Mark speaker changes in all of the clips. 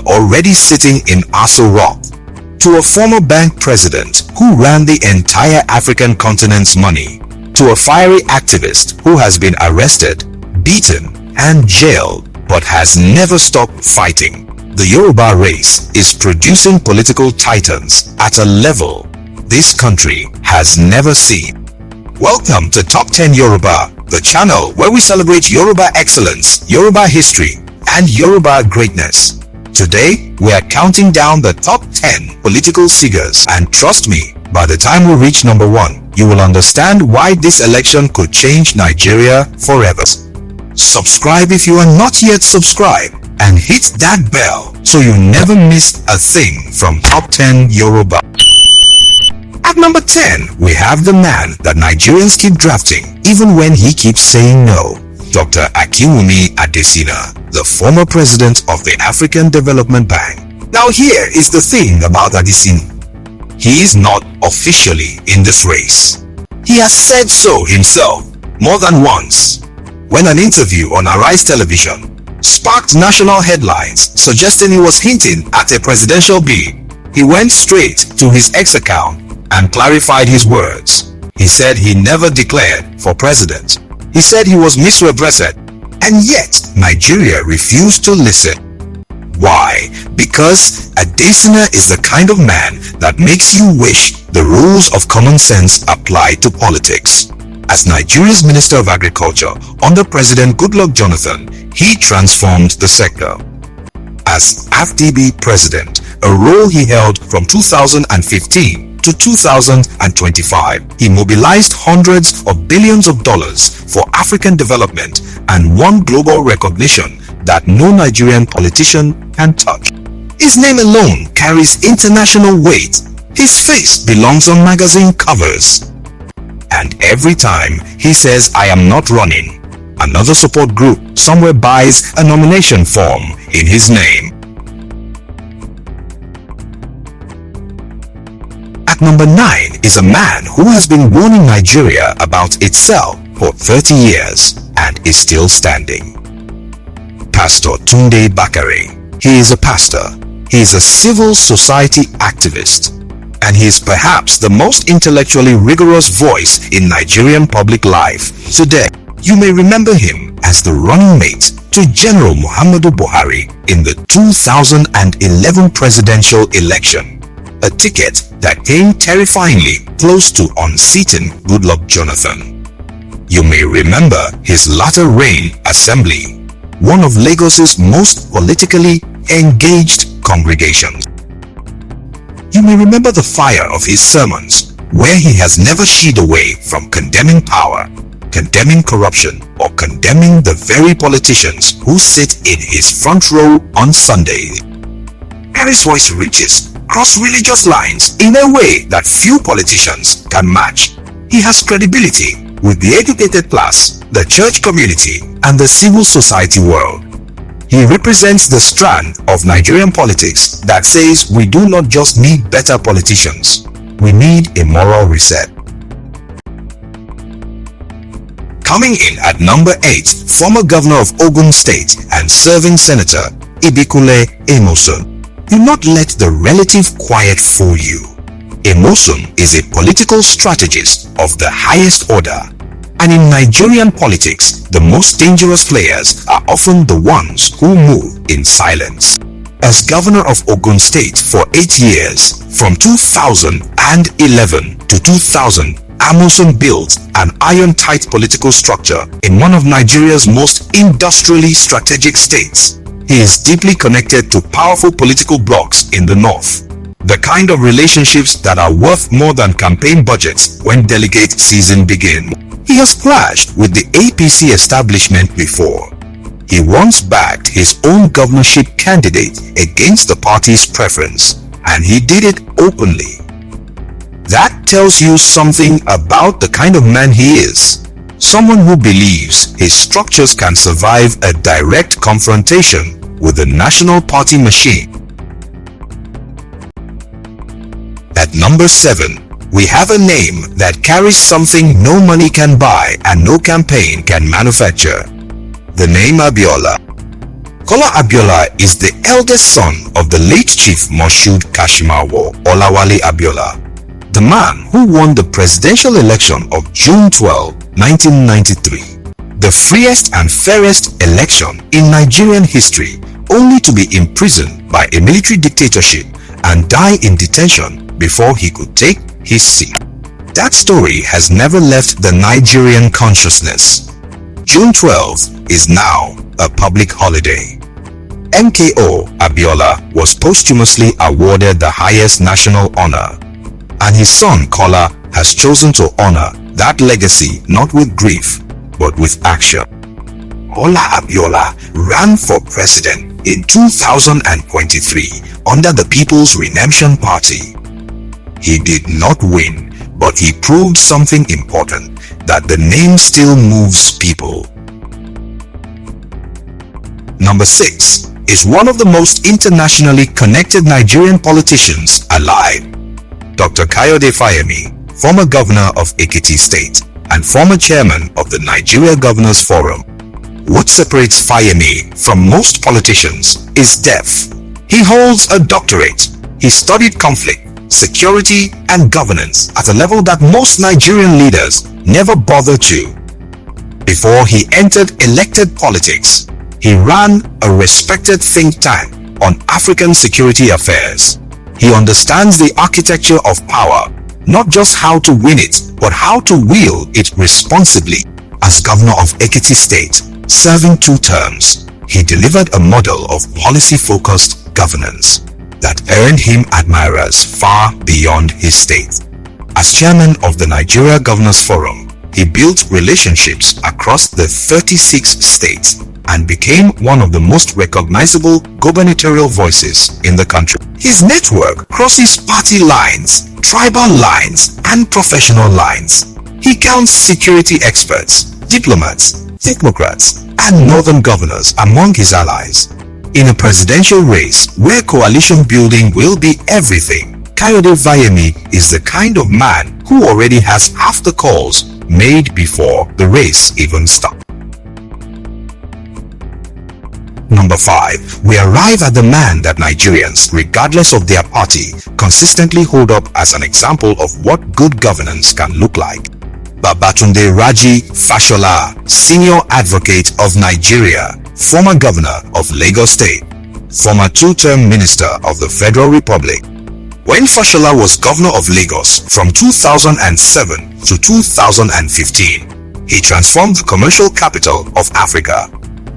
Speaker 1: already sitting in Aso Rock, to a former bank president who ran the entire African continent's money, to a fiery activist who has been arrested, beaten, and jailed but has never stopped fighting. The Yoruba race is producing political titans at a level this country has never seen. Welcome to Top 10 Yoruba, the channel where we celebrate Yoruba excellence, Yoruba history, and Yoruba greatness. Today, we are counting down the top 10 political figures, and trust me, by the time we reach number 1, you will understand why this election could change Nigeria forever. Subscribe if you are not yet subscribed, and hit that bell so you never miss a thing from Top 10 Yoruba. At number 10, we have the man that Nigerians keep drafting even when he keeps saying no. Dr. Akinwumi Adesina, the former president of the African Development Bank. Now here is the thing about Adesina. He is not officially in this race. He has said so himself more than once. When an interview on Arise Television sparked national headlines suggesting he was hinting at a presidential bid, he went straight to his X account and clarified his words. He said he never declared for president. He said he was misrepresented, and yet Nigeria refused to listen. Why? Because Adesina is the kind of man that makes you wish the rules of common sense apply to politics. As Nigeria's Minister of Agriculture under President Goodluck Jonathan, he transformed the sector. As FDB president, a role he held from 2015 to 2025, he mobilized hundreds of billions of dollars for African development and won global recognition that no Nigerian politician can touch. His name alone carries international weight. His face belongs on magazine covers. And every time he says, "I am not running," another support group somewhere buys a nomination form in his name. At number 9 is a man who has been warning Nigeria about itself for 30 years and is still standing. Pastor Tunde Bakare. He is a pastor. He is a civil society activist. And he is perhaps the most intellectually rigorous voice in Nigerian public life today. You may remember him as the running mate to General Muhammadu Buhari in the 2011 presidential election, a ticket that came terrifyingly close to unseating Goodluck Jonathan. You may remember his latter reign assembly, one of Lagos's most politically engaged congregations. You may remember the fire of his sermons, where he has never shied away from condemning power, condemning corruption, or condemning the very politicians who sit in his front row on Sundays. And his voice reaches across religious lines in a way that few politicians can match. He has credibility with the educated class, the church community, and the civil society world. He represents the strand of Nigerian politics that says we do not just need better politicians, we need a moral reset. Coming in at number 8, former governor of Ogun State and serving senator Ibikule Amosun. Do not let the relative quiet fool you. Amosun is a political strategist of the highest order. And in Nigerian politics, the most dangerous players are often the ones who move in silence. As governor of Ogun State for 8 years, from 2011 to 2000, Amosun built an iron-tight political structure in one of Nigeria's most industrially strategic states. He is deeply connected to powerful political blocs in the north. The kind of relationships that are worth more than campaign budgets when delegate season begins. He has clashed with the APC establishment before. He once backed his own governorship candidate against the party's preference, and he did it openly. That tells you something about the kind of man he is. Someone who believes his structures can survive a direct confrontation with the national party machine. At number 7, we have a name that carries something no money can buy and no campaign can manufacture. The name Abiola. Kola Abiola is the eldest son of the late Chief Moshood Kashimawo Olawale Abiola, the man who won the presidential election of June 12, 1993, the freest and fairest election in Nigerian history, only to be imprisoned by a military dictatorship and die in detention before he could take his seat. That story has never left the Nigerian consciousness. June 12th is now a public holiday. MKO Abiola was posthumously awarded the highest national honor, and his son Kola has chosen to honor that legacy not with grief but with action. Kola Abiola ran for president in 2023 under the People's Redemption Party. He did not win, but he proved something important, that the name still moves people. Number 6 is one of the most internationally connected Nigerian politicians alive. Dr. Kayode Fayemi, former governor of Ekiti State and former chairman of the Nigeria Governors Forum. What separates Fayemi from most politicians is depth. He holds a doctorate. He studied conflict, security and governance at a level that most Nigerian leaders never bother to. Before he entered elected politics, he ran a respected think tank on African security affairs. He understands the architecture of power, not just how to win it, but how to wield it responsibly. As governor of Ekiti State, serving 2 terms, he delivered a model of policy-focused governance that earned him admirers far beyond his state. As chairman of the Nigeria Governors Forum, he built relationships across the 36 states and became one of the most recognizable gubernatorial voices in the country. His network crosses party lines, tribal lines, and professional lines. He counts security experts, diplomats, technocrats, and northern governors among his allies. In a presidential race where coalition building will be everything, Kayode Fayemi is the kind of man who already has half the calls made before the race even starts. Number 5, we arrive at the man that Nigerians, regardless of their party, consistently hold up as an example of what good governance can look like. Babatunde Raji Fashola, Senior Advocate of Nigeria, former Governor of Lagos State, former 2-term Minister of the Federal Republic. When Fashola was Governor of Lagos from 2007 to 2015, he transformed the commercial capital of Africa.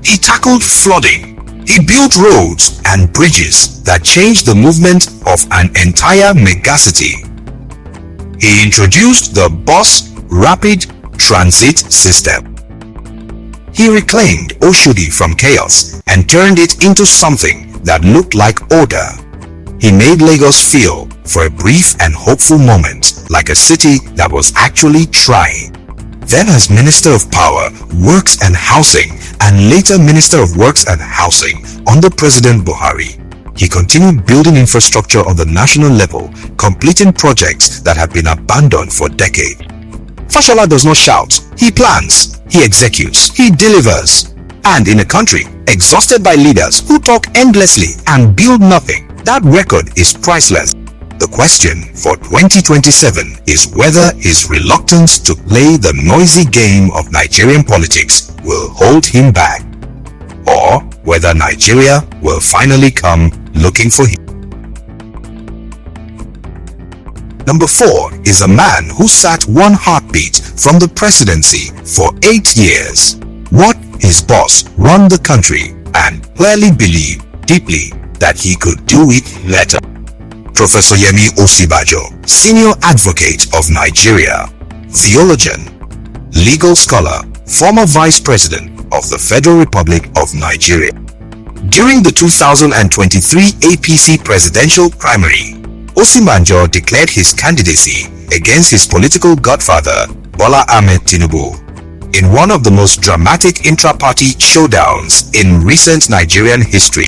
Speaker 1: He tackled flooding. He built roads and bridges that changed the movement of an entire megacity. He introduced the Bus Rapid Transit System. He reclaimed Oshodi from chaos and turned it into something that looked like order. He made Lagos feel, for a brief and hopeful moment, like a city that was actually trying. Then as Minister of Power, Works and Housing, and later Minister of Works and Housing under President Buhari, he continued building infrastructure on the national level, completing projects that had been abandoned for decades. Fashola does not shout, he plans, he executes, he delivers. And in a country exhausted by leaders who talk endlessly and build nothing, that record is priceless. The question for 2027 is whether his reluctance to play the noisy game of Nigerian politics will hold him back, or whether Nigeria will finally come looking for him. Number 4 is a man who sat one heartbeat from the presidency for 8 years, watched his boss run the country, and clearly believed deeply that he could do it better. Professor Yemi Osibajo, Senior Advocate of Nigeria, theologian, legal scholar, former Vice President of the Federal Republic of Nigeria. During the 2023 APC presidential primary, Osibajo declared his candidacy against his political godfather, Bola Ahmed Tinubu, in one of the most dramatic intra-party showdowns in recent Nigerian history.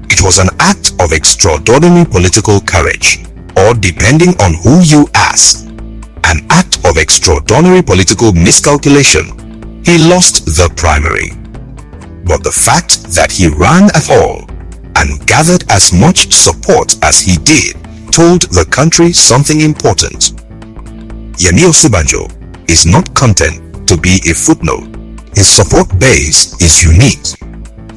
Speaker 1: It was an act of extraordinary political courage, or depending on who you ask, an act of extraordinary political miscalculation. He lost the primary. But the fact that he ran at all and gathered as much support as he did told the country something important. Yemi Osinbajo is not content to be a footnote. His support base is unique.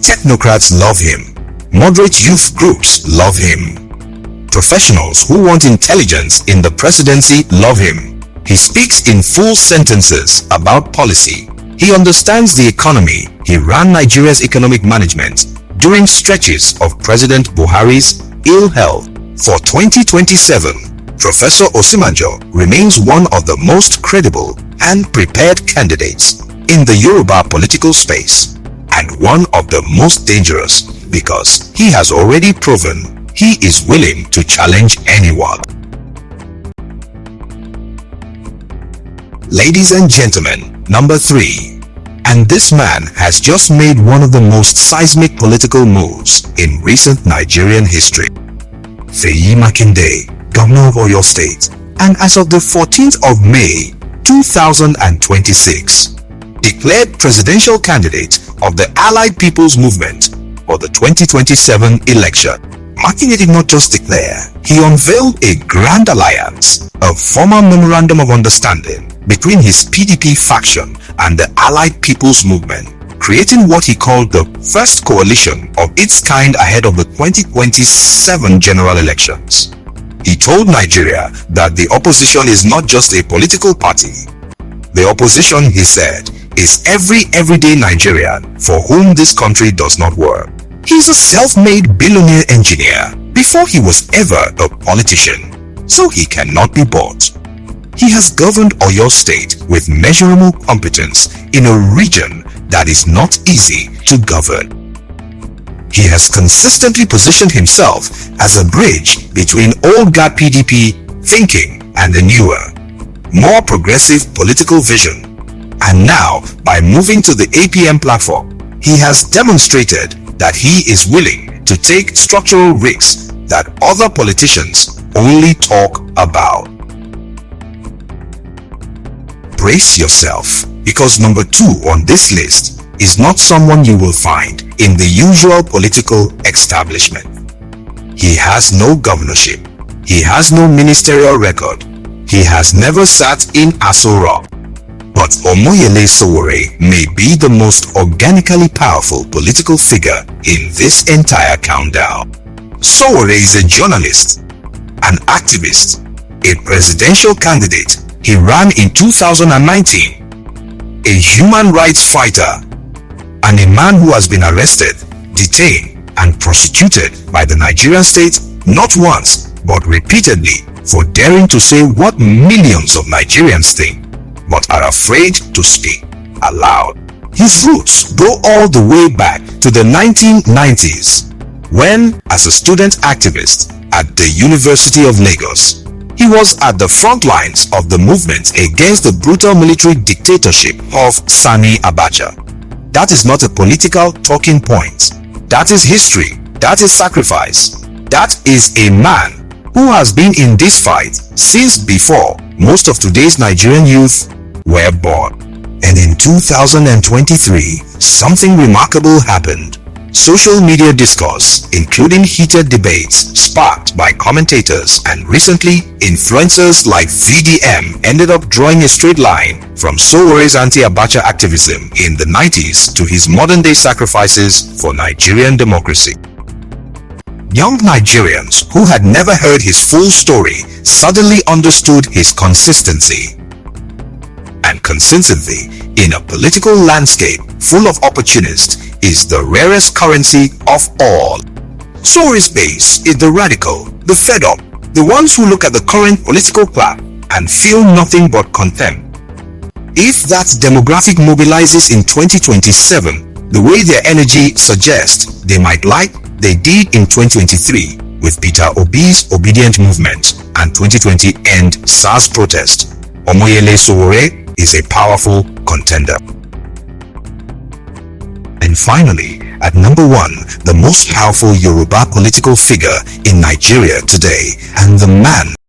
Speaker 1: Technocrats love him. Moderate youth groups love him. Professionals who want intelligence in the presidency love him. He speaks in full sentences about policy. He understands the economy. He ran Nigeria's economic management during stretches of President Buhari's ill health. For 2027, Professor Osinbajo remains one of the most credible and prepared candidates in the Yoruba political space, and one of the most dangerous because he has already proven he is willing to challenge anyone. Ladies and gentlemen, number 3. And this man has just made one of the most seismic political moves in recent Nigerian history. Seyi Makinde, Governor of Oyo State, and as of the 14th of May 2026, declared presidential candidate of the Allied People's Movement for the 2027 election. Makinde did not just declare, he unveiled a grand alliance, a formal memorandum of understanding between his PDP faction and the Allied People's Movement, creating what he called the first coalition of its kind ahead of the 2027 general elections. He told Nigeria that the opposition is not just a political party. The opposition, he said, is every everyday Nigerian for whom this country does not work. He's a self-made billionaire engineer before he was ever a politician, so he cannot be bought. He has governed Oyo State with measurable competence in a region that is not easy to govern. He has consistently positioned himself as a bridge between old guard PDP thinking and the newer, more progressive political vision. And now, by moving to the APM platform, he has demonstrated that he is willing to take structural risks that other politicians only talk about. Brace yourself, because number 2 on this list is not someone you will find in the usual political establishment. He has no governorship. He has no ministerial record. He has never sat in Aso Rock. But Omoyele Sowore may be the most organically powerful political figure in this entire countdown. Sowore is a journalist, an activist, a presidential candidate. He ran in 2019, a human rights fighter, and a man who has been arrested, detained, and prosecuted by the Nigerian state not once but repeatedly for daring to say what millions of Nigerians think but are afraid to speak aloud. His roots go all the way back to the 1990s when, as a student activist at the University of Lagos, he was at the front lines of the movement against the brutal military dictatorship of Sani Abacha. That is not a political talking point. That is history. That is sacrifice. That is a man who has been in this fight since before most of today's Nigerian youth were born. And in 2023, something remarkable happened. Social media discourse, including heated debates sparked by commentators and recently influencers like VDM, ended up drawing a straight line from Sowore's anti-Abacha activism in the 90s to his modern-day sacrifices for Nigerian democracy. Young Nigerians who had never heard his full story suddenly understood his consistency. And consistency in a political landscape full of opportunists is the rarest currency of all. Sowore's base is the radical, the fed up, the ones who look at the current political clap and feel nothing but contempt. If that demographic mobilizes in 2027 the way their energy suggests they might, like they did in 2023 with Peter Obi's Obedient Movement and 2020 End SARS protest, Omoyele Sowore is a powerful contender. And finally, at number 1, the most powerful Yoruba political figure in Nigeria today, and the man